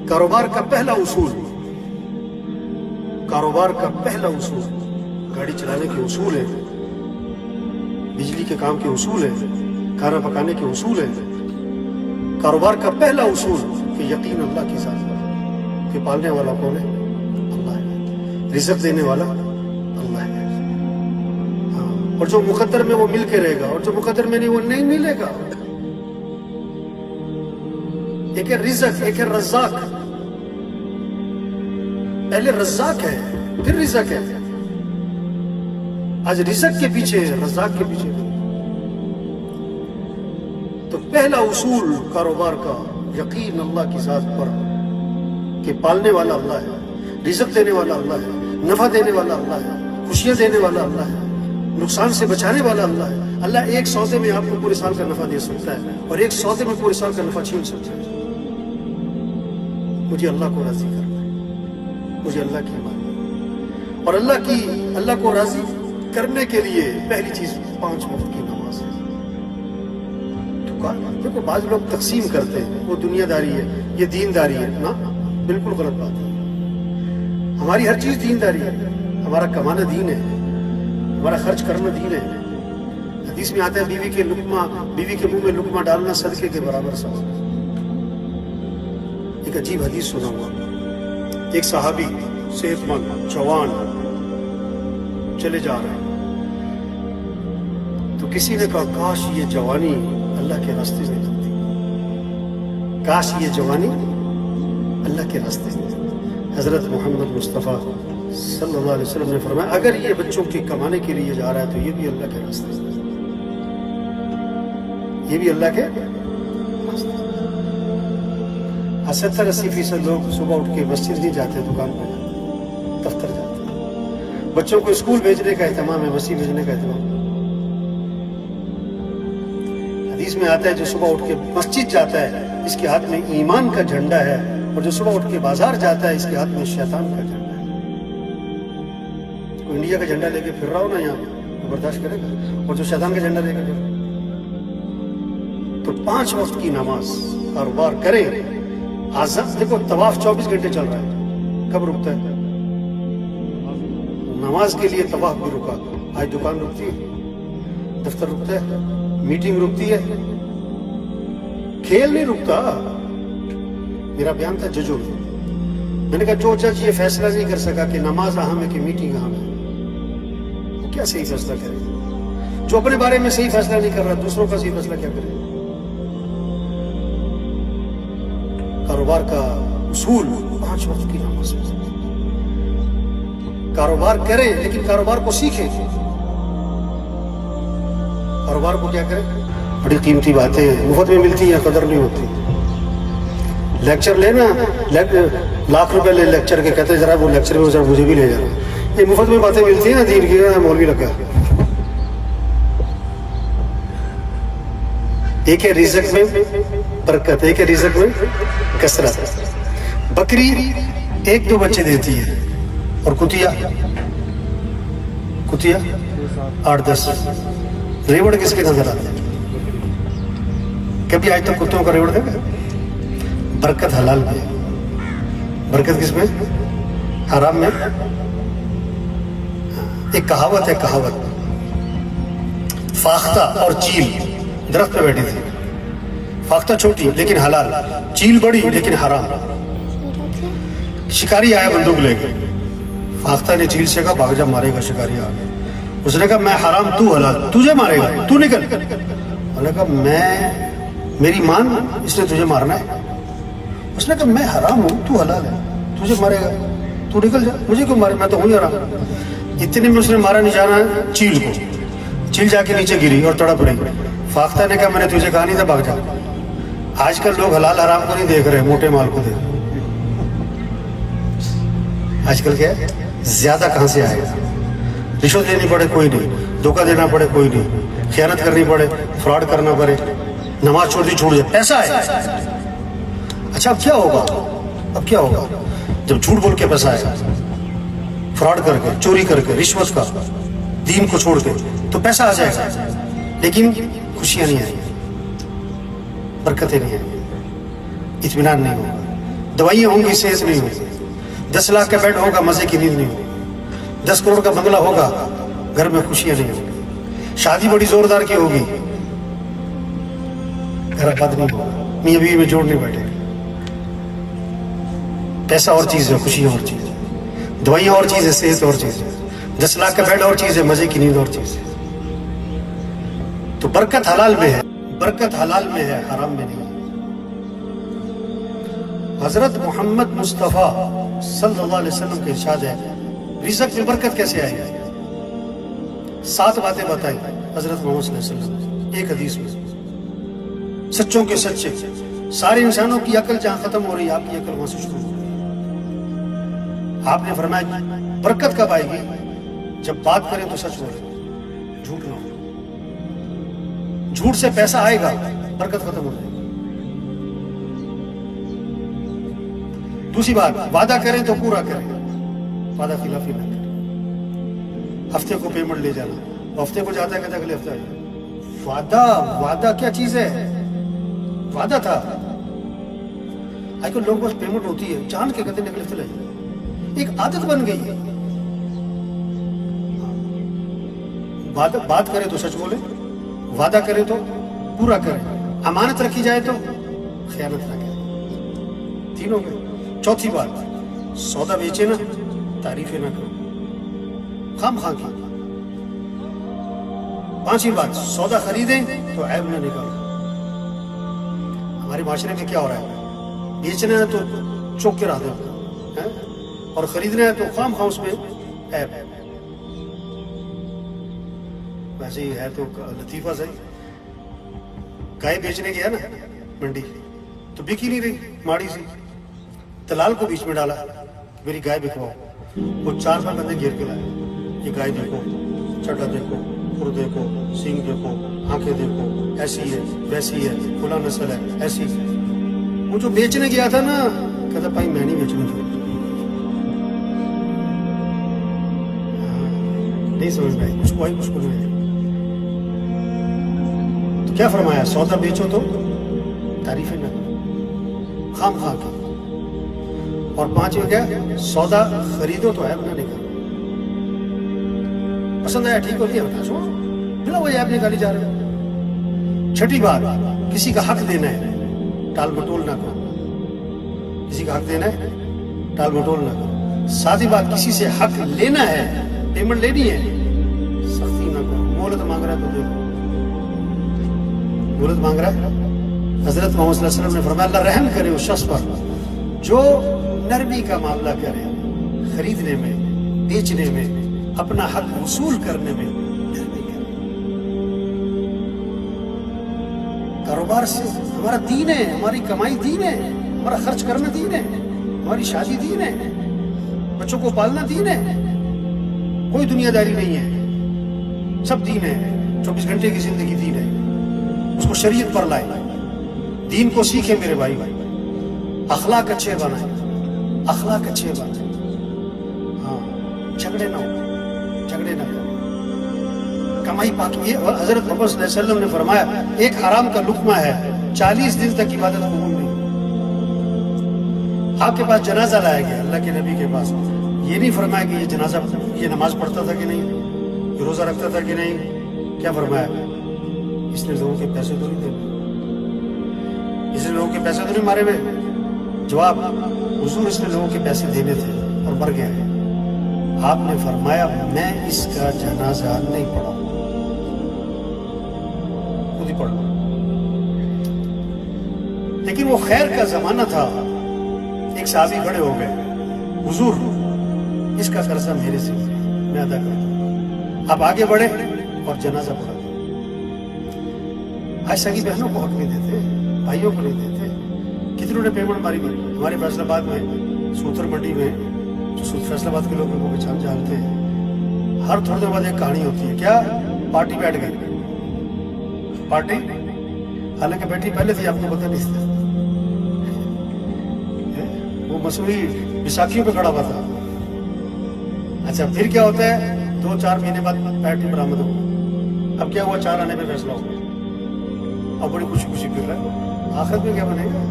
کاروبار کا پہلا اصول، کاروبار کا پہلا اصول، گاڑی چلانے کے اصول ہے، بجلی کے کام کے اصول ہے، کھانا پکانے کے اصول ہے۔ کاروبار کا پہلا اصول کہ یقین اللہ کے ساتھ کہ پالنے والا کون ہے؟ اللہ ہے، رزق دینے والا اللہ ہے۔ ہاں، اور جو مقدر میں وہ مل کے رہے گا، اور جو مقدر میں نہیں وہ نہیں ملے گا۔ ایک ہے رزق، ایک ہے رزاق۔ پہلے رزاق ہے پھر رزق ہے، آج رزق کے پیچھے ہے، رزاق کے پیچھے۔ تو پہلا اصول کاروبار کا یقین اللہ کی ذات پر کہ پالنے والا اللہ ہے، رزق دینے والا اللہ ہے، نفع دینے والا اللہ ہے، خوشیاں دینے والا اللہ ہے، نقصان سے بچانے والا اللہ ہے۔ اللہ ایک سودے میں آپ کو پورے سال کا نفع دے سکتا ہے، اور ایک سودے میں پورے سال کا نفع چھین سکتا ہے۔ مجھے اللہ کو راضی کرنا ہے، مجھے اللہ کی ماننا، اور اللہ کو راضی کرنے کے لیے پہلی چیز 5 وقت کی نماز ہے۔ دیکھو بعض لوگ تقسیم کرتے ہیں، وہ دنیا داری ہے، یہ دین داری ہے، نا بالکل غلط بات ہے۔ ہماری ہر چیز دین داری ہے، ہمارا کمانا دین ہے، ہمارا خرچ کرنا دین ہے۔ حدیث میں آتا ہے بیوی کے منہ میں لقمہ ڈالنا صدقے کے برابر ثواب۔ ایک عجیب حدیث سنا ہوا، ایک صحابی صحت مند جوان چلے جا رہے ہیں، تو کسی نے کہا کاش یہ جوانی اللہ کے راستے سے نکلتی، کاش یہ جوانی اللہ کے راستے سے نکلتی۔ حضرت محمد مصطفیٰ صلی اللہ علیہ وسلم نے فرمایا اگر یہ بچوں کے کمانے کے لیے جا رہا ہے تو یہ بھی اللہ کے راستے سے، یہ بھی اللہ کے راستے سے۔ 70-80% لوگ صبح اٹھ کے مسجد نہیں جاتے، دکان پہ جاتے، دفتر جاتے۔ بچوں کو اسکول بھیجنے کا اہتمام ہے، مسجد بھیجنے کا اہتمام۔ حدیث میں آتا ہے جو صبح اٹھ کے مسجد جاتا ہے اس کے ہاتھ میں ایمان کا جھنڈا ہے، اور جو صبح اٹھ کے بازار جاتا ہے اس کے ہاتھ میں شیطان کا جھنڈا ہے۔ کوئی انڈیا کا جھنڈا لے کے پھر رہا ہو نا یہاں پہ، برداشت کرے گا؟ اور جو شیطان کا جھنڈا لے کر تو 5 وقت کی نماز، کاروبار کریں۔ آزاد دیکھو طواف 24 گھنٹے چل رہا ہے، کب رکتا ہے؟ نماز کے لیے طواف بھی رکا، آج دکان رکتی ہے، دفتر رکتا ہے، میٹنگ رکتی ہے، کھیل نہیں رکتا۔ میرا بیان تھا ججوں میں نے کہا جو جج یہ فیصلہ نہیں کر سکا کہ نماز اہم ہے کہ میٹنگ اہم ہے، وہ کیا صحیح فیصلہ کرے؟ جو اپنے بارے میں صحیح فیصلہ نہیں کر رہا دوسروں کا صحیح فیصلہ کیا کرے؟ کاروبار کا اصول 5 وقت کی نماز۔ کاروبار کریں لیکن کاروبار کو سیکھیں۔ کاروبار کو کیا کریں؟ بڑی قیمتی باتیں مفت میں ملتی ہیں، قدر نہیں ہوتی۔ لیکچر لینا، لاکھ روپے لے لیکچر کے، کہتے ذرا وہ لیکچر میں ذرا مجھے بھی لے جانا۔ یہ مفت میں باتیں ملتی ہیں نا دین کی، مولوی لگا۔ ایک ہے رزق میں برکت، ایک ہے رزق میں کثرت۔ بکری 1-2 بچے دیتی ہے، اور کتیا 8-10۔ ریوڑ کس کے نظر آتے ہیں؟ کبھی آج تک کتوں کا ریوڑ دیکھا؟ برکت حلال میں، برکت کس میں؟ حرام میں۔ ایک کہاوت ہے، کہاوت، فاختہ اور چیل درخت پہ بیٹھی تھی، فاختہ چھوٹی لیکن حلال، چیل بڑی لیکن حرام۔ شکاری آیا بندوق لے کے، فاختہ نے چیل سے کہا بھاگ جا، مارے گا۔ شکاری آ گیا، اس نے کہا میں حرام تو حلال، تجھے مارے گا، تو نکل۔ انہوں نے کہا میری مان، اس نے تجھے مارنا ہے۔ اس نے کہا میں حرام ہوں، تو حلال ہے، تجھے مارے گا، تو نکل جا، مجھے کیوں مارے، میں تو ہوں ہی حرام۔ اتنے میں اس نے مارا نشانہ چیل کو، چیل جا کے نیچے گری اور تڑپ رہی۔ فاختہ نے کہا میں نے تجھے کہا نہیں تھا بھاگ جا۔ آج کل لوگ حلال حرام کو نہیں دیکھ رہے، موٹے مال کو دیکھ رہے۔ آج کل کیا ہے، زیادہ کہاں سے آئے گا؟ رشوت دینی پڑے کوئی نہیں، دھوکہ دینا پڑے کوئی نہیں، خیانت کرنی پڑے، فراڈ کرنا پڑے، نماز چھوڑ جائے، پیسہ آئے۔ اچھا اب کیا ہوگا؟ اب کیا ہوگا جب جھوٹ بول کے پیسہ آئے گا، فراڈ کر کے، چوری کر کے، رشوت کا، دین کو چھوڑ کے، تو پیسہ آ جائے گا لیکن خوشیاں نہیں آئیں گی، برکتیں نہیں آئیں گی، اطمینان نہیں ہوگا، دوائیاں ہوں گی صحت نہیں ہوگی, 10 لاکھ کا بیڈ ہوگا مزے کی نیند نہیں ہوگی, 10 کروڑ کا بنگلہ ہوگا گھر میں خوشیاں نہیں ہوگی, شادی بڑی زوردار کی ہوگی گھر آباد نہیں ہوگا, میاں بیوی میں جوڑ نہیں بیٹھے. پیسہ اور چیز ہے, خوشیاں اور چیز ہے, دوائیاں اور چیز ہے, صحت اور چیز ہے, 10 لاکھ کا بیڈ اور چیز ہے, مزے کی نیند اور چیز ہے. تو برکت حلال میں ہے, برکت حلال میں ہے, حرام میں نہیں. حضرت محمد مصطفیٰ صلی اللہ علیہ وسلم کے ارشاد ہے رزق میں برکت کیسے آئے گی. 7 باتیں بتائی حضرت محمد صلی اللہ علیہ وسلم ایک حدیث میں, سچوں کے سچے. سارے انسانوں کی عقل جہاں ختم ہو رہی ہے, آپ کی عقل وہاں سے شروع ہو رہی ہے. آپ نے فرمایا برکت کب آئے گی, جب بات کریں تو سچ بولیں, جھوٹ نہ ہو. جھوٹ سے پیسہ آئے گا, برکت ختم ہو جائے گی. دوسری بات, وعدہ کریں تو پورا کریں, وعدہ خلافی نہ کریں. ہفتے کو پیمنٹ لے جانا, ہفتے کو جاتا ہے کہتا ہے اگلے ہفتے آئے. وعدہ کیا چیز ہے, وعدہ تھا. آج کل لوگوں پاس پیمنٹ ہوتی ہے, جان کے کہتے ہیں اگلے ہفتے لے جائیں. ایک عادت بن گئی ہے. بات کرے تو سچ بولے, وعدہ کرے تو پورا کرے, امانت رکھی جائے تو خیانت نہ کرے. تینوں گئے. چوتھی بات, سودا بیچے نا تعریفیں نہ کرو, خام خواہ کی. 5ویں بات, سودا خریدیں تو عیب نہ نکالو. ہمارے معاشرے میں کیا ہو رہا ہے, بیچنا ہے تو چوک کے رہ دیں, اور خریدنا ہے تو خام خواہ اس میں عیب. ویسے ہی ہے تو لطیفہ صحیح, گائے بیچنے گیا نا منڈی تو بک ہی نہیں رہی, ماڑی سی. دلال کو بیچ میں ڈالا, میری گائے بکواؤ. وہ 4 بندے گھیر کے لائے, یہ گائے دیکھو, چٹا دیکھو, خر دیکھو, سینگ دیکھو, آنکھیں دیکھو, ایسی ہے ویسی ہے, فلاں نسل ہے ایسی. وہ جو بیچنے گیا تھا نا کہتا بھائی میں نہیں بیچنے کی. نہیں سمجھ میں آئی, کچھ کو آئی کچھ کو نہیں آئی. تو کیا فرمایا, سودا بیچو تو تعریفیں نہ کرو, خام خواہ کی. اور 5ویں کیا, سودا خریدو تو عیب نہ نکالو. پسند آیا ٹھیک ہو لیا, چھوڑو, بلا وہی عیب نکالی جا رہے. 6ٹھی بات, کسی کا حق دینا ہے ٹال مٹول نہ کرو. کسی کا حق دینا ہے ٹال مٹول نہ کرو. 7ویں بات, کسی سے حق لینا ہے, پیمنٹ لینی ہے, سختی نہ کرو. مہلت مانگ رہا ہے تو دے دو, مہلت مانگ رہا ہے. حضرت محمد صلی اللہ علیہ وسلم نے فرمایا اللہ رحم کرے اس شخص پر جو نرمی کا معاملہ کرے, خریدنے میں, بیچنے میں, اپنا حق وصول کرنے میں نرمی کرے. کاروبار سے ہمارا دین ہے, ہماری کمائی دین ہے, ہمارا خرچ کرنا دین ہے, ہماری شادی دین ہے, بچوں کو پالنا دین ہے. کوئی دنیا داری نہیں ہے, سب دین ہے. 24 گھنٹے کی زندگی دین ہے, اس کو شریعت پر لائے, دین کو سیکھے میرے بھائی. اخلاق اچھے بنائے, اخلاق اچھے بنائے. ہاں, جھگڑے نہ ہو, جھگڑے نہ کرو, کمائی پاکی. حضرت محمد صلی اللہ علیہ وسلم نے فرمایا ایک حرام کا لقمہ ہے 40 دن تک عبادت قبول نہیں. آپ کے پاس جنازہ لایا گیا, اللہ کے نبی کے پاس, یہ نہیں فرمایا کہ یہ جنازہ, یہ نماز پڑھتا تھا کہ نہیں, یہ روزہ رکھتا تھا کہ نہیں. کیا فرمایا, اس نے لوگوں کے پیسے تو نہیں دیے, اس نے لوگوں کے پیسے تو نہیں مارے ہوئے. جواب, حضور اس نے لوگوں کے پیسے دینے تھے اور مر گیا. آپ نے فرمایا میں اس کا جنازہ نہیں پڑھا, خود ہی پڑھا. لیکن وہ خیر کا زمانہ تھا. ایک صحابی کھڑے ہو گئے, حضور اس کا قرضہ میرے سے میں ادا کرتا ہوں. آپ آگے بڑھے اور جنازہ پڑھا. آج سگی بہنوں کو حق نہیں دیتے, بھائیوں کو نہیں دیتے. کتنوں نے پیمنٹ ماری ہوئی. ہمارے فیصل آباد میں سوتر منڈی میں جو فیصل آباد کے لوگ کو پہچان جانتے ہیں, ہر تھوڑی دیر بعد ایک کہانی ہوتی ہے. کیا, پارٹی بیٹھ گئی, پارٹی حالانکہ بیٹھی پہلے تھی, آپ کو پتہ نہیں تھا. وہ مسئولی بیساکھیوں پہ کھڑا ہوا تھا. اچھا پھر کیا ہوتا ہے, 2-4 مہینے بعد پارٹی برآمد ہو. اب کیا ہوا, 4 آنے پہ فیصلہ ہو گیا, اب بڑی خوشی خوشی پھر رہا ہے. آخرت میں کیا بنے گا,